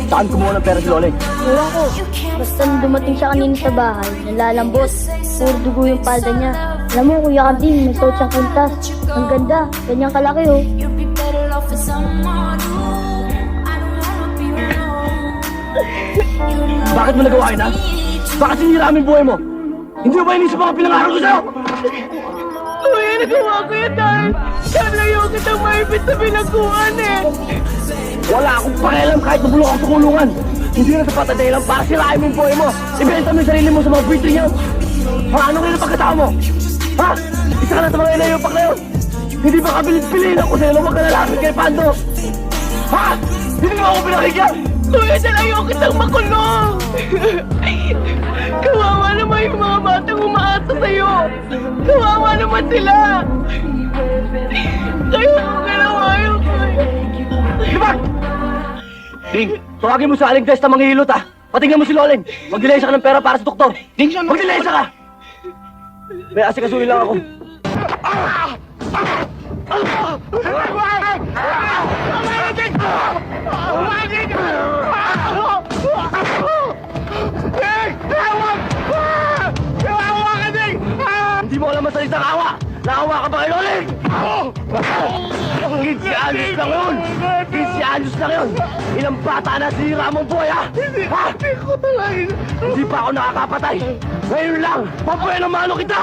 Saan kumuha ng pera si Loling? Ewan ko, basta nung dumating siya kanina sa bahay, nalalambot. Puro dugo yung palda niya. Alam mo, Kuya Karding, may suot siyang kuntas. Ang ganda, ganyang kalaki oh. You'd be better off with someone new. I don't wanna be alone. Bakit mo nagawa yun, ha? Bakit sinira ang buhay mo? Hindi mo ba inisip mga pinangarap ko sa'yo? Kuya, nagawa ko yan dahil kalayo kitang maipit sa bilangguan eh. Wala akong pakialam kahit nabulok ako sa kulungan. Hindi na sapat na dahilan para sirain mo yung buhay mo. Ibenta mo yung sarili mo sa mga buwitri niyo. Ha? Ano kayo na pagkatao mo? Ha? Isa ka na sa mga inayopak na yun. Hindi ba kabilit-piliin ako sa'yo na huwag ka lalapit kay Pando? Ha? Hindi mo ako pinakikyan? Kuya, nalayo kitang makulong. Kawawa naman yung mga batang umaasa sa'yo. Kawawa naman sila. Kaya ko ginawa yun, kuya. Libag! Ding, tawagin mo sa aling testa mga hilot, ha? Patingnan mo si Loling. Magdilensya ka ng pera para sa doktor. Ding, magdilensya ka! May asikasuhin lang ako. Hindi mo alam ang salitang awa! Naawa ka ba kay Loling? 15 anyos lang yun! 15 anyos lang yun! Ilang bata na sinira mong buhay, ha? Ha? Hindi pa ako nakakapatay! Ngayon lang, papuya ng mano kita!